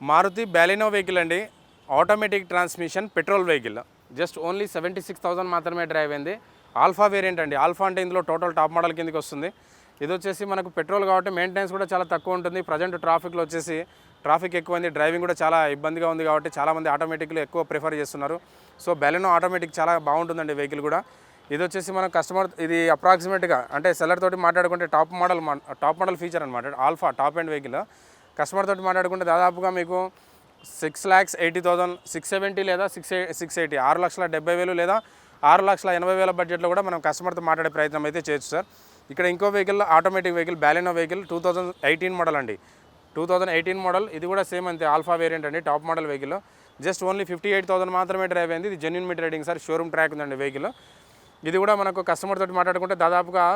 Maruti బాలినో vehicle అండి, automatic transmission petrol vehicle. Just only 76,000 మాత్రమే drive అయింది. ఆల్ఫా వేరియంట్ అండి. ఆల్ఫా అంటే ఇందులో టోటల్ టాప్ మోడల్ కిందకి వస్తుంది. ఇది వచ్చేసి మనకు పెట్రోల్ కాబట్టి మెయింటెనెన్స్ కూడా చాలా తక్కువ ఉంటుంది. ప్రజెంట్ ట్రాఫిక్లో వచ్చేసి ట్రాఫిక్ ఎక్కువైంది, డ్రైవింగ్ కూడా చాలా ఇబ్బందిగా ఉంది కాబట్టి చాలామంది ఆటోమేటిక్లో ఎక్కువ ప్రిఫర్ చేస్తున్నారు. సో బాలినో ఆటోమేటిక్ చాలా బాగుంటుందండి వెహికల్ కూడా. ఇది వచ్చేసి మన కస్టమర్ ఇది అప్రాక్సిమేట్గా అంటే సెల్లర్ తోటి మాట్లాడుకుంటే టాప్ మోడల్ ఫీచర్ అనమాట. Alpha top end vehicle. Customer తోటి మాట్లాడుకుంటే దాదాపుగా మీకు 6,80,000, 670 లేదా 680, 6,70,000 లేదా 6,80,000 బడ్జెట్లో కూడా మనం కస్టమర్తో మాట్లాడే ప్రయత్నం అయితే చేయొచ్చు సార్. ఇక్కడ ఇంకో vehicle automatic vehicle Baleno vehicle 2018 model అండి. 2018 మోడల్. ఇది కూడా సేమ్ అంతే, ఆల్ఫా వేరియంట్ అండి, top model vehicle. Just only 58,000 మాత్రమే డ్రైవ్ అయింది. ఇది genuine meter riding sir, showroom track ఉందండి వెహికల్. ఇది కూడా మనకు కస్టమర్ తోటి మాట్లాడుకుంటే దాదాపుగా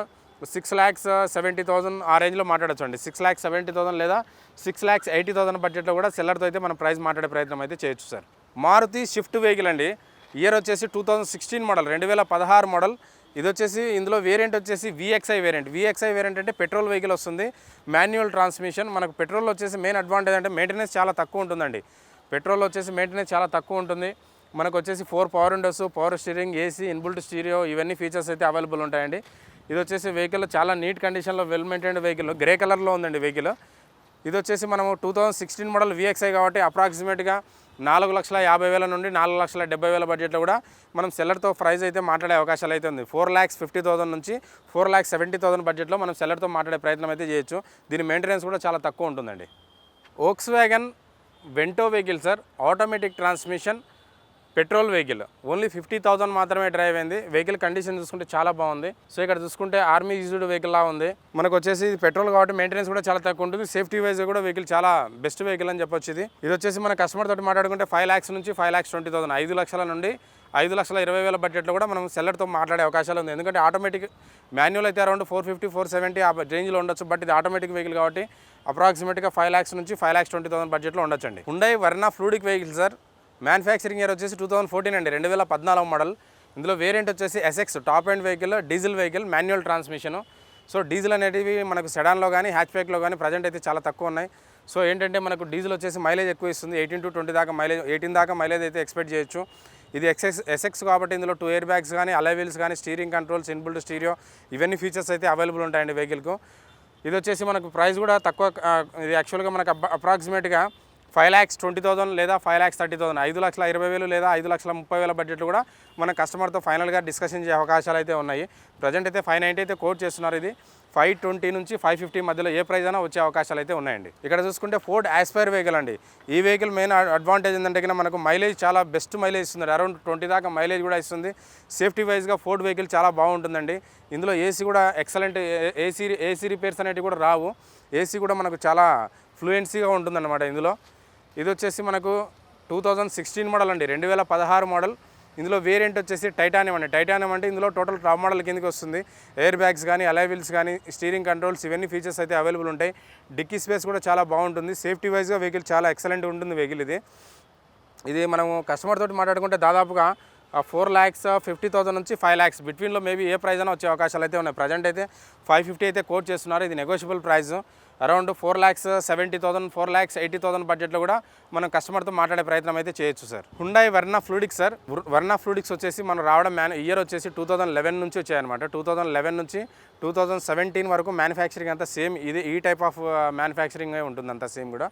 6,70,000 ఆ రేంజ్లో మాట్లాడచ్చు అండి. 6,70,000 లేదా 6,80,000 బడ్జెట్లో కూడా సెల్లర్తో అయితే మనం ప్రైస్ మాట్లాడే ప్రయత్నం అయితే చేయొచ్చు సార్. మారుతి షిఫ్ట్ వెహికల్ అండి. ఇయర్ వచ్చేసి 2016 మోడల్, 2016 మోడల్. ఇది వచ్చేసి ఇందులో వేరియంట్ వచ్చేసి VXI వేరియంట్. VXI వేరియంట్ అంటే పెట్రోల్ వెహికల్ వస్తుంది, మాన్యువల్ ట్రాన్స్మిషన్. మనకు పెట్రోల్ వచ్చేసి మెయిన్ అడ్వాంటేజ్ అంటే మెయింటెనెన్స్ చాలా తక్కువ ఉంటుందండి. పెట్రోల్ వచ్చేసి మెయింటెనెన్స్ చాలా తక్కువ ఉంటుంది. మనకు వచ్చేసి 4 power Windows, power steering, AC, inbuilt stereo ఇవన్నీ ఫీచర్స్ అయితే అవైలబుల్ ఉంటాయండి. ఇది వచ్చేసి వెహికల్ చాలా నీట్ కండిషన్లో వెల్ మెయింటైన్డ్ వెహికల్, గ్రే కలర్లో ఉందండి వెహికల్. ఇది వచ్చేసి మనము 2016 మోడల్ VXI కాబట్టి అప్రాక్సిమేట్గా 4,50,000 నుండి 4,70,000 బడ్జెట్లో కూడా మనం సెల్లర్తో ప్రైస్ అయితే మాట్లాడే అవకాశాలు అయితే ఉంది. 4,50,000 నుంచి 4,70,000 బడ్జెట్లో మనం సెల్లర్తో మాట్లాడే ప్రయత్నం అయితే చేయొచ్చు. దీని మెయింటెనెన్స్ కూడా చాలా తక్కువ ఉంటుందండి. Volkswagen Vento vehicle sir, automatic transmission petrol vehicle. Only 50,000 మాత్రమే డ్రైవ్ అయింది. వెహికల్ కండిషన్ చూసుకుంటే చాలా బాగుంది. సో ఇక్కడ చూసుకుంటే ఆర్మీ యూజ్డ్ వెహికల్ లా ఉంది. మనకు వచ్చేసి పెట్రోల్ కాబట్టి మెయింటెనెన్స్ కూడా చాలా తక్కువ ఉంటుంది. సేఫ్టీ వైజ్ కూడా వెహికల్ చాలా బెస్ట్ వెహికల్ అని చెప్పొచ్చు. ఇది వచ్చేసి మన కస్టమర్ తోటి మాట్లాడుకుంటే 5 lakhs నుంచి 5,20,000, 5 లక్షల నుండి 5,20,000 బడ్జెట్లో కూడా మనం సెల్లర్తో మాట్లాడే అవకాశాలు ఉంది. ఎందుకంటే ఆటోమేటిక్ మాన్యువల్ అయితే అరౌండ్ 450, 470 ఆ రేంజ్లో ఉండొచ్చు. బట్ ఇది ఆటోమేటిక్ వెహికల్ కాబట్టి అప్రాక్సిమేట్గా 5 lakhs నుంచి 5,20,000 బడ్జెట్లో ఉండొచ్చండి. Hyundai Verna fluid vehicle sir. Manufacturing year వచ్చేసి 2014 అండి, 2014 మోడల్. ఇందులో వేరియంట్ వచ్చేసి SX top end vehicle, diesel vehicle, manual transmission. So diesel అనేటివి మనకు సెడాన్లో కానీ హ్యాచ్ బ్యాక్లో కానీ ప్రజెంట్ అయితే చాలా తక్కువ ఉన్నాయి. సో ఏంటంటే మనకు డీజిల్ వచ్చేసి మైలేజ్ ఎక్కువ ఇస్తుంది, 18 to 20 దాకా మైలేజ్, 18 దాకా మైలేజ్ అయితే ఎక్స్పెక్ట్ చేయొచ్చు. ఇది SX కాబట్టి ఇందులో 2 ఎయిర్ బ్యాగ్స్ కానీ, అలై వీల్స్ కానీ, స్టీరింగ్ కంట్రోల్స్, ఇన్బుల్ట్ స్టీరియో ఇవన్నీ ఫీచర్స్ అయితే అవైలబుల్ ఉంటాయండి వెహికల్కు. ఇది వచ్చేసి మనకు ప్రైస్ కూడా తక్కువ. ఇది యాక్చువల్గా మనకు అప్రాక్సిమేట్గా 5,20,000 లేదా 5,30,000, 5,20,000 లేదా 5,30,000 బడ్జెట్లో కూడా మన కస్టమర్తో ఫైనల్గా డిస్కషన్ చేసే అవకాశాలు అయితే ఉన్నాయి. ప్రజెంట్ అయితే 590 అయితే కోట్ చేస్తున్నారు. ఇది 520 నుంచి 550 మధ్యలో ఏ ప్రైజ్ అయినా వచ్చే అవకాశాలు అయితే ఉన్నాయండి. ఇక్కడ చూసుకుంటే ఫోర్డ్ ఆస్పైర్ వెహికల్ అండి. ఈ వెహికల్ మెయిన్ అడ్వాంటేజ్ ఏంటంటే మనకు మైలేజ్ చాలా బెస్ట్ మైలేజ్ ఇస్తుంది, అరౌండ్ 20 దాకా మైలేజ్ కూడా ఇస్తుంది. సేఫ్టీ వైజ్గా ఫోర్డ్ వెహికల్ చాలా బాగుంటుందండి. ఇందులో AC కూడా ఎక్సలెంట్, ఏసీ రిపేర్స్ అనేవి కూడా రావు. AC కూడా మనకు చాలా ఫ్లూయెన్సీగా ఉంటుందన్నమాట ఇందులో. ఇది వచ్చేసి మనకు 2016 మోడల్ అండి, 2016 మోడల్. ఇందులో వేరియంట్ వచ్చేసి టైటానియం అండి. టైటానియం అంటే ఇందులో టోటల్ టాప్ మోడల్ కిందకి వస్తుంది. ఎయిర్ బ్యాగ్స్ కానీ, అలై వీల్స్ కానీ, స్టీరింగ్ కంట్రోల్స్ ఇవన్నీ ఫీచర్స్ అయితే అవైలబుల్ ఉంటాయి. డిక్కీ స్పేస్ కూడా చాలా బాగుంటుంది. సేఫ్టీ వైజ్గా వెహికల్ చాలా ఎక్సలెంట్ ఉంటుంది వెహికల్. ఇది మనము కస్టమర్ తోటి మాట్లాడుకుంటే దాదాపుగా 4,50,000 నుంచి 5 lakhs బిట్వీన్లో మేబీ ఏ ప్రైజ్ అయినా వచ్చే అవకాశాలు అయితే ఉన్నాయి. ప్రజెంట్ అయితే 550 అయితే కోట్ చేస్తున్నారు. ఇది నెగోషియబుల్ ప్రైస్. అరౌండ్ 4,70,000, 4,80,000 బడ్జెట్లో కూడా మనం కస్టమర్తో మాట్లాడే ప్రయత్నం అయితే చేయొచ్చు sir. Hyundai Verna fluidics sir. Verna fluidics వచ్చేసి మనం రావడం ఇయర్ వచ్చేసి 2011 నుంచి వచ్చాయన్నమాట. 2011 నుంచి 2017 వరకు మ్యానుఫ్యాక్చరింగ్ అంతా సేమ్. ఈ టైప్ ఆఫ్ మ్యానుఫ్యాక్చరింగ్ ఉంటుంది అంతా సేమ్ కూడా.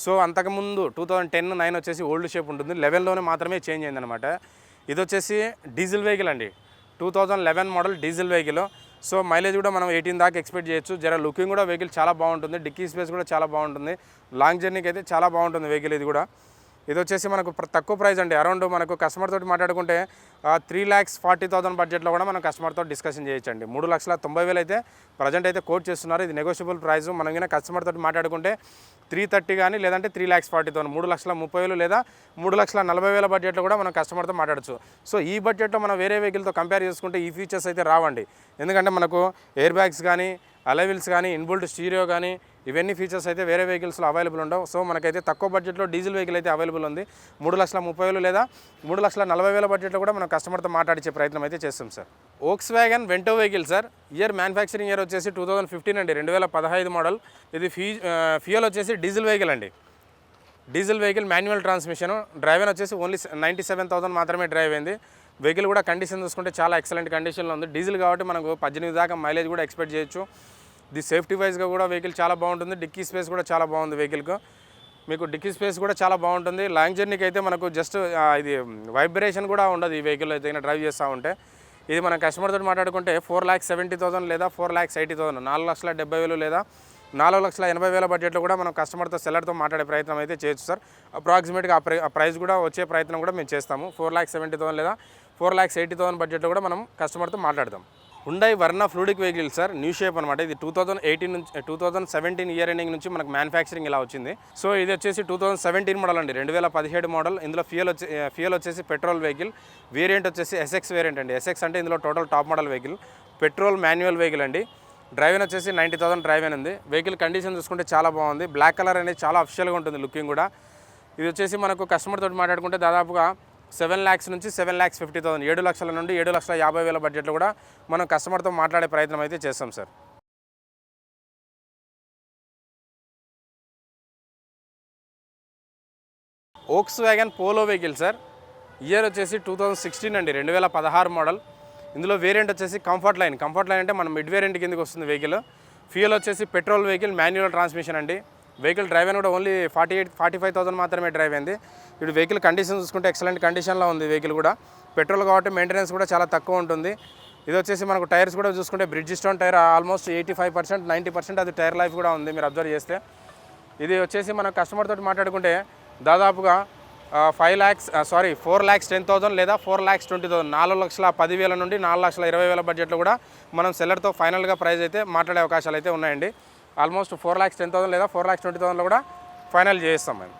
సో అంతకుముందు 2010, 9 వచ్చేసి ఓల్డ్ షేప్ ఉంటుంది. 11లోనే మాత్రమే చేంజ్ అయిందనమాట. ఇది వచ్చేసి డీజిల్ వెహికల్ అండి, 2011 model diesel vehicle. So mileage కూడా మనం 18 దాకా ఎక్స్పెక్ట్ చేయొచ్చు. జర లుకింగ్ కూడా వెహికల్ చాలా బాగుంటుంది. డిక్కీ స్పేస్ కూడా చాలా బాగుంటుంది. లాంగ్ జర్నీకి అయితే చాలా బాగుంటుంది వెహికల్ ఇది కూడా. ఇది వచ్చేసి మనకు తక్కువ ప్రైస్ అండి. అరౌండ్ మనకు కస్టమర్ తోటి మాట్లాడుకుంటే 3,40,000 బడ్జెట్లో కూడా మనం కస్టమర్తో డిస్కషన్ చేయొచ్చండి. 3,90,000 అయితే ప్రజెంట్ అయితే కోట్ చేస్తున్నారు. ఇది నెగోషియబుల్ ప్రైస్. మనం కానీ కస్టమర్ తోటి మాట్లాడుకుంటే 330 కానీ లేదంటే 3,40,000, 3,30,000 లేదా 3,40,000 బడ్జెట్లో కూడా మనం కస్టమర్తో మాట్లాడచ్చు. సో ఈ బడ్జెట్లో మనం వేరే వెహికల్తో కంపేర్ చేసుకుంటే ఈ ఫీచర్స్ అయితే రావండి. ఎందుకంటే మనకు ఎయిర్ బ్యాగ్స్ కానీ, అలై వీల్స్ కానీ, ఇన్బుల్ట్ స్టీరియో కానీ ఇవన్నీ ఫీచర్స్ అయితే వేరే వెహికల్స్లో అవైలబుల్ ఉండవు. సో మనకైతే తక్కువ బడ్జెట్లో డీజిల్ వెహికల్ అయితే అవైలబుల్ ఉంది. 3,30,000 లేదా 3,40,000 బడ్జెట్లో కూడా మనం కస్టమర్తో మాట్లాడించే ప్రయత్నం అయితే చేస్తాం sir. Volkswagen Vento vehicle sir. Year manufacturing year వచ్చేసి 2015 అండి, 2015 మోడల్. ఇది ఫ్యూయల్ వచ్చేసి డీజిల్ వెహికల్ అండి. Diesel vehicle manual transmission, drive వచ్చేసి ఓన్లీ 97,000 మాత్రమే డ్రైవ్ అయింది. వెహికల్ కూడా కండిషన్ చూసుకుంటే చాలా ఎక్సలెంట్ కండిషన్లో ఉంది. డీజిల్ కాబట్టి మనకు 18 దాకా మైలేజ్ కూడా ఎక్స్పెక్ట్ చేయొచ్చు. ఇది సేఫ్టీ వైజ్గా కూడా వెహికల్ చాలా బాగుంటుంది. డిక్కీ స్పేస్ కూడా చాలా బాగుంది వెహికల్కు. మీకు డిక్కీ స్పేస్ కూడా చాలా బాగుంటుంది. లాంగ్ జర్నీకి అయితే మనకు జస్ట్ ఇది వైబ్రేషన్ కూడా ఉండదు ఈ వెహికల్ అయితే డ్రైవ్ చేస్తూ ఉంటే. ఇది మన కస్టమర్ తోటి మాట్లాడుకుంటే 4,70,000 లేదా 4,80,000, 4,70,000 లేదా 4,80,000 బడ్జెట్లో కూడా మనం కస్టమర్తో సెల్లర్తో మాట్లాడే ప్రయత్నం అయితే చేయొచ్చు సార్. అప్రాక్సిమేట్గా ఆ ప్రైస్ కూడా వచ్చే ప్రయత్నం కూడా మేము చేస్తాము. 4,70,000 లేదా 4,80,000 బడ్జెట్లో కూడా మనం కస్టమర్తో మాట్లాడతాం. Hyundai Verna fluidic vehicle sir, new shape అనమాట. ఇది 2018 నుంచి 2017 ఇయర్ ఎండింగ్ నుంచి మనకు మ్యానుఫ్యాక్చరింగ్ ఇలా వచ్చింది. సో ఇది వచ్చేసి 2017 మోడల్ అండి, 2017 మోడల్. ఇందులో ఫ్యూయల్ వచ్చేసి పెట్రోల్ వెహికల్. వేరియంట్ వచ్చేసి ఎస్ఎక్స్ వేరియంట్ అండి. ఎస్ఎక్స్ అంటే ఇందులో total top model vehicle. Petrol manual vehicle అండి. డ్రైవెన్ వచ్చేసి 90,000 డ్రైవెన్ ఉంది. వెహికల్ కండిషన్ చూసుకుంటే చాలా బాగుంది. బ్లాక్ కలర్ అనేది చాలా అఫిషియల్గా ఉంటుంది లుకింగ్ కూడా. ఇది వచ్చేసి మనకు కస్టమర్ తోటి మాట్లాడుకుంటే దాదాపుగా 7 lakhs నుంచి 7,50,000, 7 లక్షల నుండి 7,50,000 బడ్జెట్లో కూడా మనం కస్టమర్తో మాట్లాడే ప్రయత్నం అయితే చేస్తాం sir. Volkswagen Polo vehicle sir. Year వచ్చేసి 2016 అండి, 2016 మోడల్. ఇందులో వేరియంట్ వచ్చేసి కంఫర్ట్ లైన్. కంఫర్ట్ లైన్ అంటే మనం మిడ్ వేరియంట్ కిందకి వస్తుంది వెహికల్. ఫ్యూయల్ వచ్చేసి పెట్రోల్ వెహికల్, మాన్యువల్ ట్రాన్స్మిషన్ అండి. వెహికల్ డ్రైవ్ అయిన కూడా ఓన్లీ 45,000 మాత్రమే డ్రైవ్ అయింది. ఇప్పుడు వెహికల్ కండిషన్ చూసుకుంటే ఎక్సలెంట్ కండిషన్లో ఉంది వెహికల్ కూడా. పెట్రోల్ కాబట్టి మెయింటెనెన్స్ కూడా చాలా తక్కువ ఉంటుంది. ఇది వచ్చేసి మనకు టైర్స్ కూడా చూసుకుంటే బ్రిడ్జ్ స్టోన్ టైర్ ఆల్మోస్ట్ 85%, 90% అది టైర్ లైఫ్ కూడా ఉంది మీరు అబ్జర్వ్ చేస్తే. ఇది వచ్చేసి మన కస్టమర్ తోటి మాట్లాడుకుంటే దాదాపుగా 4,10,000 లేదా 4,20,000, 4,10,000 నుండి 4,20,000 బడ్జెట్లో కూడా మనం సెల్లర్తో ఫైనల్గా ప్రైస్ అయితే మాట్లాడే అవకాశాలు అయితే ఉన్నాయండి. ఆల్మోస్ట్ 4,10,000 లేదా 4,20,000 కూడా ఫైనల్ చేస్తాం మేము.